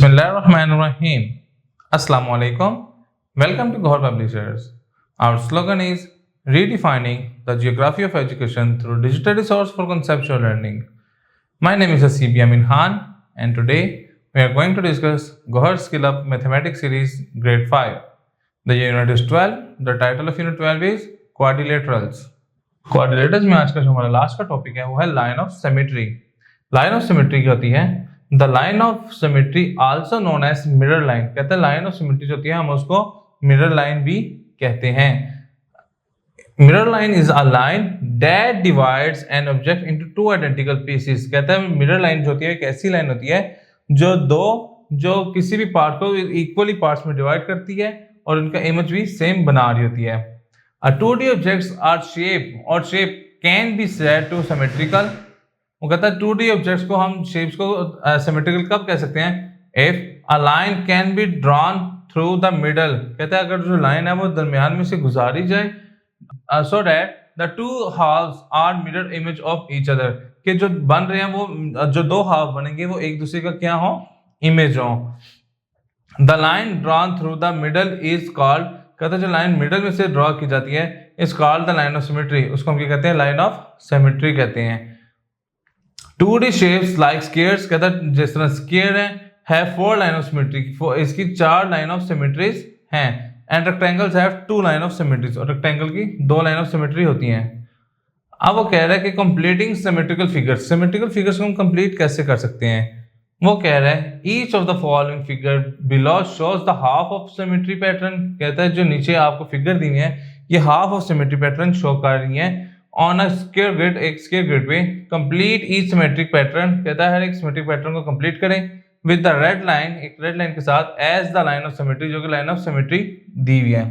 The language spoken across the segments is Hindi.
Bismillahirrahmanirrahim. Assalamu alaikum. Welcome to Gohar Publishers. Our slogan is redefining the geography of education through digital resource for conceptual learning. My name is Asib Yamin Khan, and today we are going to discuss Gohar Skill Up Mathematics Series Grade 5. The unit is 12. The title of unit 12 is Quadrilaterals. Quadrilaterals में आज का जो हमारा लास्ट का टॉपिक है वो है line of symmetry. Line of symmetry क्या होती है? The line of symmetry also known as mirror line. कहते हैं लाइन ऑफ सिमेट्री जो होती है हम उसको मिरर लाइन भी कहते हैं. Mirror line is a line that divides an object into two identical pieces. कहते हैं मिरर लाइन जो होती है एक ऐसी लाइन होती है जो किसी भी पार्ट को इक्वली पार्ट्स में डिवाइड करती है और उनका इमेज भी सेम बना रही होती है. A 2D objects are shape can be said to symmetrical. वो कहता है 2D ऑब्जेक्ट्स को हम शेप्स को सिमेट्रिकल कब कह सकते हैं? If a line can be drawn through the middle. कहता है अगर जो लाइन है वो दरमियान में से गुजारी जाए so that the two halves are mirror image of each other. कि जो बन रहे हैं वो जो दो हाफ बनेंगे वो एक दूसरे का क्या हो? इमेज हो. The line drawn through the middle is called. कहते हैं जो लाइन मिडल में से ड्रॉ की जाती है is called the line of symmetry. उसको हम क्या कहते हैं? लाइन ऑफ सिमेट्री कहते हैं. 2D shapes like squares. कहता है जिस तरह स्क्वायर है 4 लाइन ऑफ सिमेट्री. इसकी 4 लाइन ऑफ सिमेट्रीज हैं. And rectangles have 2 line of symmetries. और रेक्टेंगल की 2 लाइन ऑफ सिमेट्री होती हैं. अब वो कह रहा है कि completing symmetrical figures. Symmetrical figures को हम कंप्लीट कैसे कर सकते हैं? वो कह रहा है each of the following figure below shows the half of symmetry pattern. कहता है जो नीचे आपको फिगर दी है ये half of symmetry pattern show कर रही है ऑन अ स्क्वायर ग्रिड. एक स्क्वायर ग्रिड पे कंप्लीट ईच सिमेट्रिक पैटर्न. कहता है हर एक सिमेट्रिक पैटर्न को कंप्लीट करें विद द रेड लाइन, एक रेड लाइन के साथ as the line of symmetry, जो कि लाइन ऑफ सिमेट्री दी हुई है.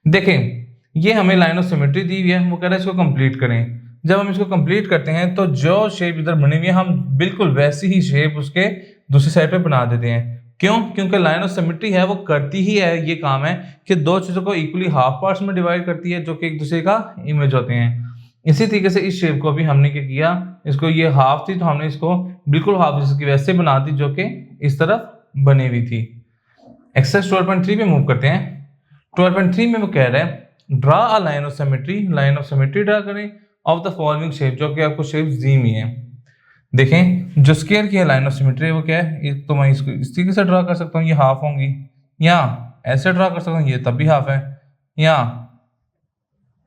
देखें ये हमें लाइन ऑफ सिमेट्री दी हुई है, वो कह रहा है इसको कंप्लीट करें. जब हम इसको कंप्लीट करते हैं तो जो शेप इधर बनी हुई है हम बिल्कुल वैसी ही शेप उसके दूसरी साइड पे बना देते हैं. क्यों? क्योंकि लाइन ऑफ सिमेट्री है वो करती ही है ये काम है कि दो चीजों को इक्वली हाफ पार्ट्स में डिवाइड करती है जो कि एक दूसरे का इमेज होते हैं. इसी तरीके से इस शेप को भी हमने क्या किया, इसको ये हाफ थी तो हमने इसको बिल्कुल हाफ इसकी वैसे बना दी जो कि इस तरफ बनी हुई थी. एक्सरसाइज 12.3 पे मूव करते हैं. 12.3 में वो कह रहे हैं draw a line of symmetry. Line of symmetry draw करें ऑफ द फॉलोइंग शेप, जो कि आपको शेप दी हुई है. देखें जो स्क्वायर की है लाइन ऑफ सिमेट्री वो क्या है? तो मैं इसको इस तरीके से ड्रा कर सकता हूँ, ये हाफ होंगी. या ऐसे ड्रा कर सकता हूँ, ये तब भी हाफ है. या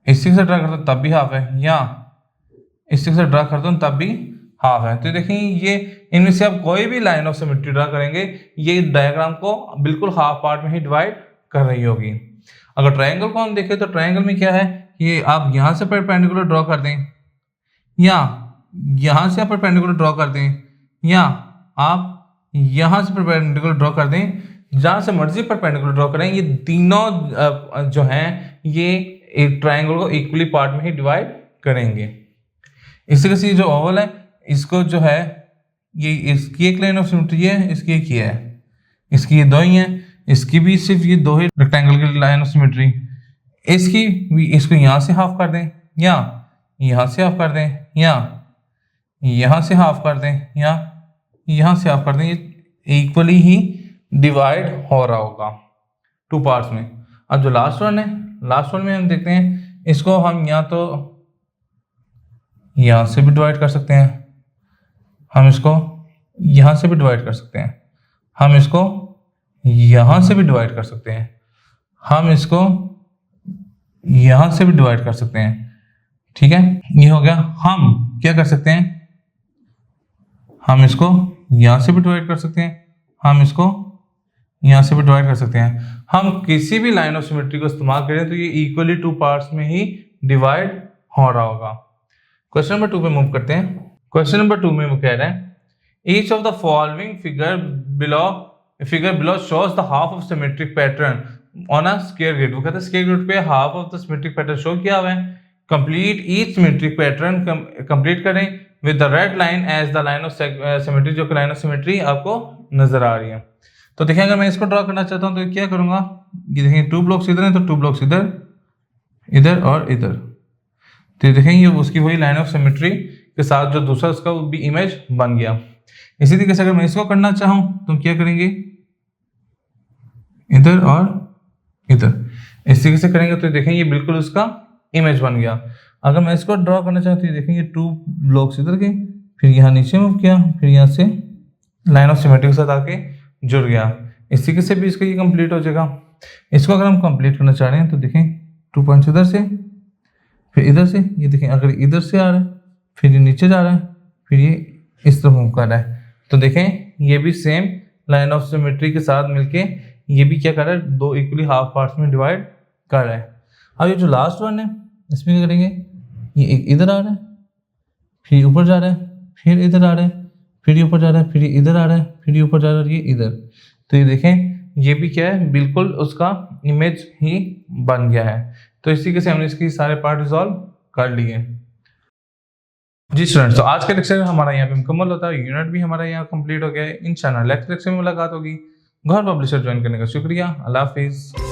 इस तरीके से ड्रा करता हूँ तब भी हाफ है. या इस तरीके से ड्रा करता हूँ तब भी हाफ है. तो देखें ये इनमें से आप कोई भी लाइन ऑफ सिमेट्री ड्रा करेंगे ये डायग्राम को बिल्कुल हाफ पार्ट में ही डिवाइड कर रही होगी. अगर ट्रायंगल को हम देखें तो ट्रायंगल में क्या है कि आप यहाँ से परपेंडिकुलर ड्रॉ कर दें या यहाँ से आप परपेंडिकुलर ड्रॉ कर दें या आप यहाँ से परपेंडिकुलर ड्रॉ कर दें. जहाँ से मर्जी परपेंडिकुलर ड्रॉ करें ये तीनों जो हैं ये एक ट्रायंगल को इक्वली पार्ट में ही डिवाइड करेंगे. इसी तरह से जो ओवल है इसको जो है ये इसकी एक लाइन ऑफ सिमेट्री है, इसकी एक ही है, इसकी ये दो ही है, इसकी भी सिर्फ ये दो ही रेक्टेंगल की लाइन ऑफ सिमेट्री. इसकी भी इसको यहाँ से हाफ कर दें या यहाँ से हाफ कर दें या यहाँ से हाफ कर दें या यहाँ से हाफ कर दें, ये इक्वली ही डिवाइड हो रहा होगा 2 पार्ट्स में. अब जो लास्ट वन है, लास्ट वन में हम देखते हैं इसको हम या तो यहाँ से भी डिवाइड कर सकते हैं, हम इसको यहाँ से भी डिवाइड कर सकते हैं, हम इसको यहाँ से भी डिवाइड कर सकते हैं, हम इसको यहां से भी डिवाइड कर सकते हैं. ठीक है, ये हो गया. हम क्या कर सकते हैं? हम इसको यहां से भी डिवाइड कर सकते हैं, हम इसको यहां से भी डिवाइड कर सकते हैं. हम किसी भी लाइन ऑफ सिमेट्री को इस्तेमाल करें तो ये इक्वली 2 पार्ट्स में ही डिवाइड हो रहा होगा. क्वेश्चन नंबर 2 पे मूव करते हैं. क्वेश्चन नंबर 2 में वो कह रहे हैं each of the following figure below shows the half of symmetric pattern on a square grid. वो कहते हैं स्क्वायर ग्रिड पे half of the symmetric pattern show किया हुआ है. Complete each symmetric pattern complete करें with the red line as the line of symmetry, जो कि लाइन ऑफ सिमेट्री आपको नजर आ रही है. तो देखिए अगर मैं इसको ड्रॉ करना चाहता हूं तो क्या करूंगा? ये देखिए 2 ब्लॉक्स इधर हैं तो 2 ब्लॉक्स इधर, इधर और इधर. तो देखें ये उसकी वही लाइन ऑफ सिमेट्री के साथ जो दूसरा उसका भी इमेज बन गया. इसी तरीके से अगर मैं इसको करना चाहूँ तो क्या करेंगे? इधर और इधर। इस तरीके से करेंगे तो देखेंगे ये बिल्कुल उसका इमेज बन गया। अगर मैं इसको ड्रॉ करना चाहूँ तो ये देखेंगे 2 ब्लॉक्स इधर के, फिर यहाँ नीचे मूव किया, फिर यहाँ से लाइन ऑफ सिमेट्री के साथ आके जुड़ गया। इस तरीके से भी इसका ये कंप्लीट हो जाएगा। इसको अगर हम कंप्लीट करना चाह रहे हैं तो देखें 2 पॉइंट्स इधर से, फिर इधर से, ये देखें अगर इधर से आ रहा है, फिर ये नीचे जा रहा है, फिर ये इस तरफ मूव कर रहा है, तो देखें ये भी सेम लाइन ऑफ सिमेट्री के साथ मिलके ये भी क्या कर रहा है, 2 इक्वली हाफ पार्ट्स में डिवाइड कर रहा है। अब ये जो लास्ट वन है इसमें क्या करेंगे, ये एक इधर आ रहा है, फिर ऊपर जा रहा है, फिर इधर आ रहा है, फिर ये ऊपर जा रहा है, फिर ये इधर आ रहा है, फिर ये ऊपर जा रहा है, ये इधर। तो ये देखें ये भी क्या है, बिल्कुल उसका इमेज ही बन गया है। तो इसी तरीके से हमने इसकी सारे पार्ट रिजॉल्व कर लिए। जी स्टूडेंट्स, तो आज का लेक्चर हमारा यहाँ पे मुकम्मल होता है। यूनिट भी हमारा यहाँ कंप्लीट हो गया है। इंशाल्लाह नेक्स्ट लेक्चर में मुलाकात होगी। गौहर पब्लिशर ज्वाइन करने का शुक्रिया। अल्लाह हाफिज़।